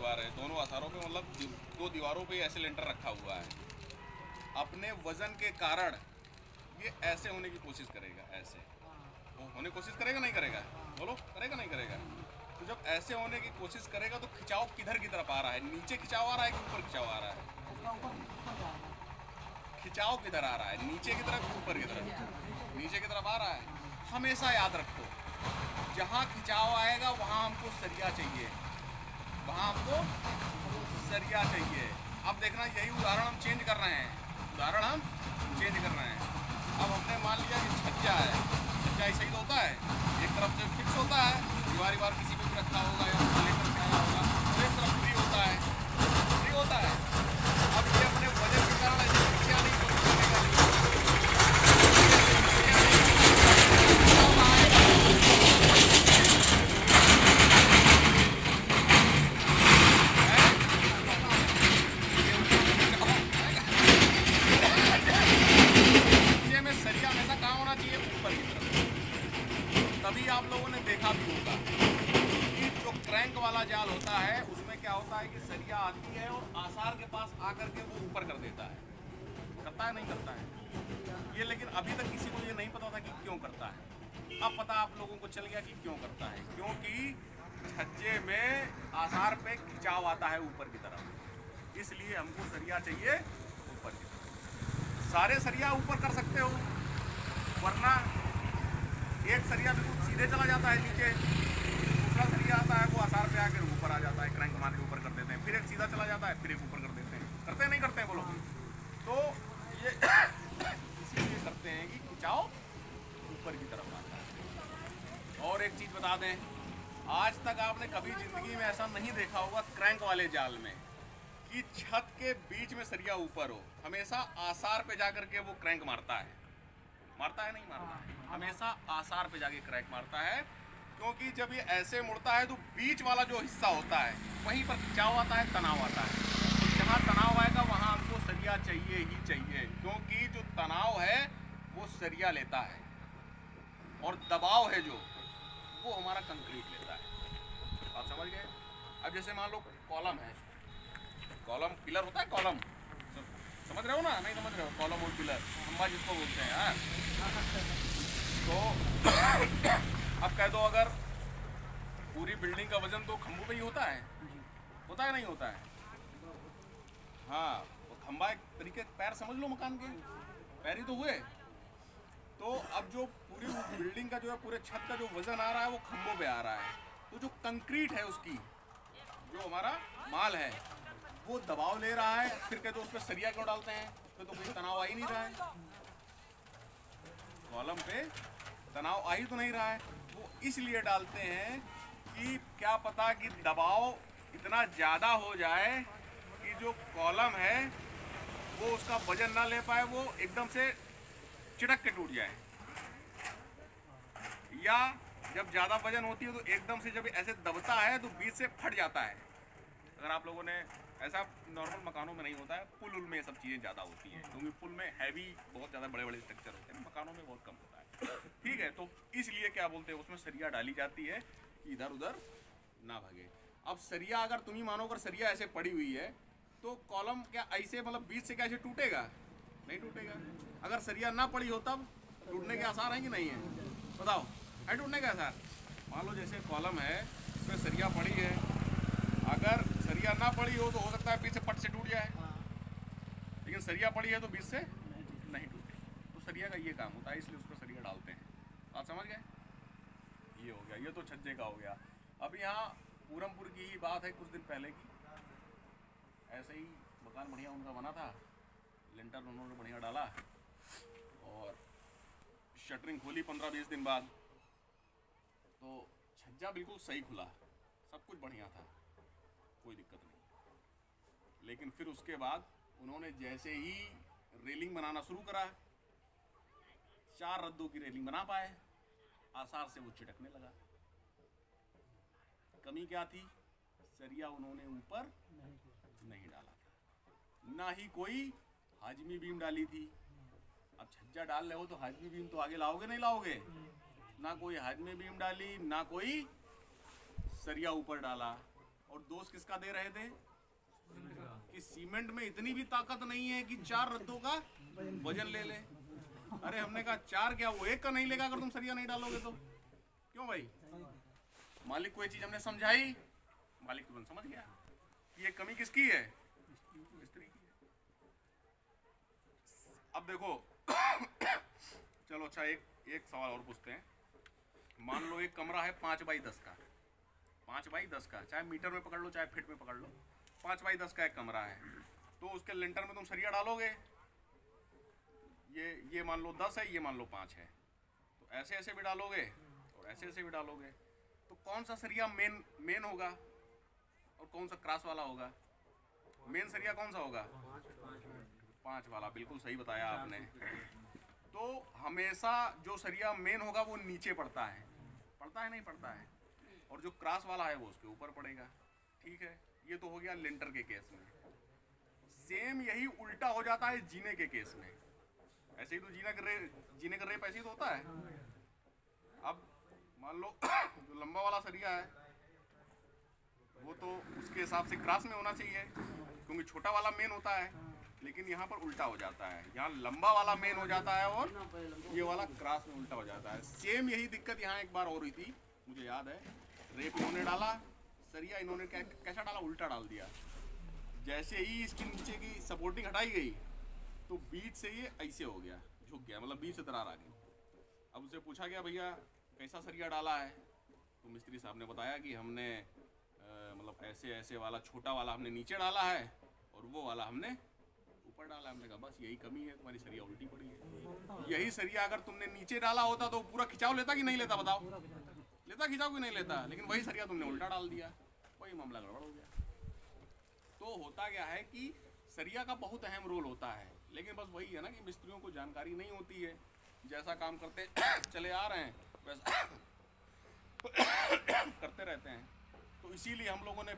दीवार है, दोनों आसारों पे मतलब दो दीवारों पे ऐसे लेंटर रखा हुआ है। अपने वजन के कारण ये ऐसे होने की कोशिश करेगा, ऐसे वो होने की कोशिश करेगा, नहीं करेगा? बोलो, करेगा नहीं करेगा? तो जब ऐसे होने की कोशिश करेगा तो खिंचाव किधर की तरफ आ रहा है? नीचे खिंचाव आ रहा है कि ऊपर खिंचाव आ रहा है? खिंचाव किधर आ रहा है? नीचे की तरफ, ऊपर की तरफ? नीचे की तरफ आ रहा है। हमेशा याद रखो, जहाँ खिंचाव आएगा वहाँ हमको सरिया चाहिए, वहाँ हमको सरिया चाहिए। अब देखना, यही उदाहरण हम चेंज कर रहे हैं, उदाहरण हम चेंज कर रहे हैं। अब हमने मान लिया कि छज्जा है, छज्जा ऐसा ही तो होता है, एक तरफ से फिक्स होता है, दीवार किसी पे भी रखा होगा या लेकर के आया होगा, तो एक तरफ फ्री होता है, फ्री होता है। अब ये अपने वजन के कारण ऐसे खिंचा नहीं तभी आप लोगों ने देखा भी होगा कि जो क्रैंक वाला जाल होता है उसमें क्या होता है कि सरिया आती है और आसार के पास आकर के वो ऊपर कर देता है। करता है, नहीं करता है? ये लेकिन अभी तक किसी को ये नहीं पता था कि क्यों करता है। अब पता आप लोगों को चल गया कि क्यों करता है, क्योंकि छज्जे में आसार पे खिंचाव आता है ऊपर की तरफ, इसलिए हमको सरिया चाहिए ऊपर की तरफ। सारे सरिया ऊपर कर सकते हो, वरना एक सरिया बिल्कुल सीधे चला जाता है नीचे, दूसरा सरिया आता है वो आसार पे आकर ऊपर आ जाता है, क्रैंक मार के ऊपर कर देते हैं, फिर एक सीधा चला जाता है, फिर एक ऊपर कर देते हैं। करते हैं, नहीं करते हैं? बोलो। तो ये इसीलिए करते हैं कि खिंचाव ऊपर की तरफ आता है। और एक चीज़ बता दें, आज तक आपने कभी जिंदगी में ऐसा नहीं देखा होगा क्रैंक वाले जाल में कि छत के बीच में सरिया ऊपर हो। हमेशा आसार पे जाकर के वो क्रैंक मारता है, मारता है, नहीं मारता है? हमेशा आसार पे जाके क्रैंक मारता है, क्योंकि जब ये ऐसे मुड़ता है तो बीच वाला जो हिस्सा होता है वहीं पर खिंचाव आता है, तनाव आता है। तो जहाँ तनाव आएगा वहाँ हमको सरिया चाहिए ही चाहिए, क्योंकि जो तनाव है वो सरिया लेता है और दबाव है जो वो हमारा कंक्रीट लेता है। आप समझ गए? अब जैसे मान लो कॉलम है, कॉलम पिलर होता है, कॉलम समझ रहे हो ना? नहीं समझ रहे हो? कॉलम और पिलर, खंबा जिसको बोलते हैं। तो अब कह दो, अगर पूरी बिल्डिंग का वजन तो खंभों पे ही होता है, होता है, नहीं होता है? हाँ, तो खंबा एक तरीके पैर समझ लो, मकान के पैर ही तो हुए। तो अब जो पूरी बिल्डिंग का जो है, पूरे छत का जो वजन आ रहा है वो खंभों पे आ रहा है। तो जो कंक्रीट है उसकी, जो हमारा माल है, वो दबाव ले रहा है। फिर कहते उस पर सरिया क्यों डालते हैं? उस पर तो कोई तनाव आ ही नहीं रहा है, कॉलम पे तनाव आ ही तो नहीं रहा है। वो इसलिए डालते हैं कि क्या पता कि दबाव इतना ज़्यादा हो जाए कि जो कॉलम है वो उसका वजन ना ले पाए, वो एकदम से चिड़क के टूट जाए, या जब ज़्यादा वजन होती है तो एकदम से जब ऐसे दबता है तो बीच से फट जाता है। अगर आप लोगों ने, ऐसा नॉर्मल मकानों में नहीं होता है, पुल उल में सब चीज़ें ज़्यादा होती हैं, क्योंकि पुल में हैवी बहुत ज़्यादा बड़े बड़े स्ट्रक्चर होते हैं, मकानों में बहुत कम होता है। ठीक है, तो इसलिए क्या बोलते हैं, उसमें सरिया डाली जाती है कि इधर उधर ना भागे। अब सरिया अगर तुम ही मानो, अगर सरिया ऐसे पड़ी हुई है तो कॉलम क्या ऐसे मतलब बीच से क्या ऐसे टूटेगा? नहीं टूटेगा। अगर सरिया ना पड़ी हो तब टूटने के आसार हैं कि नहीं है? बताओ, है टूटने के आसार? मान लो जैसे कॉलम है, उसमें सरिया पड़ी है, अगर सरिया ना पड़ी हो तो हो सकता है बीच से पट से टूट जाए, लेकिन सरिया पड़ी है तो बीच से नहीं टूटे। तो सरिया का ये काम होता है, इसलिए उस पर सरिया डालते हैं। आप समझ गए? ये हो गया, ये तो छज्जे का हो गया। अब यहाँ पूरमपुर की ही बात है, कुछ दिन पहले की, ऐसे ही मकान बढ़िया उनका बना था, लिंटर उन्होंने बढ़िया डाला और शटरिंग खोली 15-20 दिन बाद, तो छज्जा बिल्कुल सही खुला, सब कुछ बढ़िया था, कोई दिक्कत नहीं। लेकिन फिर उसके बाद उन्होंने जैसे ही रेलिंग बनाना शुरू करा, 4 रद्दों की रेलिंग बना पाए, आसार से वो चिटकने लगा। कमी क्या थी? सरिया उन्होंने ऊपर नहीं डाला था, ना ही कोई हाजमी बीम डाली थी। अब छज्जा डाल रहे हो तो हाजमी बीम तो आगे लाओगे, नहीं लाओगे? ना कोई हाजमी बीम डाली, ना कोई सरिया ऊपर डाला, और दोष किसका दे रहे थे कि सीमेंट में इतनी भी ताकत नहीं है कि 4 रद्दों का वजन ले ले। अरे हमने कहा 4 क्या, वो 1 का नहीं लेगा अगर तुम सरिया नहीं डालोगे तो। क्यों भाई? मालिक को ये चीज हमने समझाई, मालिक तुरंत समझ गया कि ये कमी किसकी है, मिस्त्री की है। अब देखो चलो अच्छा एक सवाल और पूछते हैं। मान लो एक कमरा है 5 बाई 10 का, 5 बाई 10 का, चाहे मीटर में पकड़ लो चाहे फीट में पकड़ लो, 5 बाई 10 का एक कमरा है। तो उसके लिंटर में तुम सरिया डालोगे, ये मान लो 10 है, ये मान लो 5 है, तो ऐसे ऐसे भी डालोगे और ऐसे ऐसे भी डालोगे, तो कौन सा सरिया मेन होगा और कौन सा क्रॉस वाला होगा? मेन सरिया कौन सा होगा? 5 वाला। बिल्कुल सही बताया आपने। तो हमेशा जो सरिया मेन होगा वो नीचे पड़ता है नहीं पड़ता है, और जो क्रॉस वाला है वो उसके ऊपर पड़ेगा। ठीक है, ये तो हो गया लिंटर के केस में। सेम यही उल्टा हो जाता है जीने के केस में। ऐसे ही तो जीने का रेप ऐसे ही तो होता है। अब मान लो जो लंबा वाला सरिया है वो तो उसके हिसाब से क्रॉस में होना चाहिए क्योंकि छोटा वाला मेन होता है, लेकिन यहाँ पर उल्टा हो जाता है, यहाँ लंबा वाला मेन हो जाता है और ये वाला क्रॉस में उल्टा हो जाता है। सेम यही दिक्कत यहाँ एक बार हो रही थी, मुझे याद है। रेप इन्होंने डाला, सरिया इन्होंने कैसा डाला, उल्टा डाल दिया। जैसे ही इसके नीचे की सपोर्टिंग हटाई गई तो बीच से ये ऐसे हो गया, झुक गया, मतलब बीच से दरार आ गई। अब उसे पूछा गया भैया कैसा सरिया डाला है, तो मिस्त्री साहब ने बताया कि हमने मतलब ऐसे वाला छोटा वाला हमने नीचे डाला है और वो वाला हमने ऊपर डाला। हमने कहा बस यही कमी है, तुम्हारी सरिया उल्टी पड़ी है। यही सरिया अगर तुमने नीचे डाला होता तो पूरा खिंचाव लेता कि नहीं लेता? बताओ, लेता खिंचाव कि नहीं लेता? लेकिन वही सरिया तुमने उल्टा डाल दिया, वही मामला गड़बड़ हो गया। तो होता क्या है कि सरिया का बहुत अहम रोल होता है, लेकिन बस वही है ना कि मिस्त्रियों को जानकारी नहीं होती है। जैसा काम करते चले आ रहे हैं वैसा करते रहते हैं। तो इसीलिए हम लोगों ने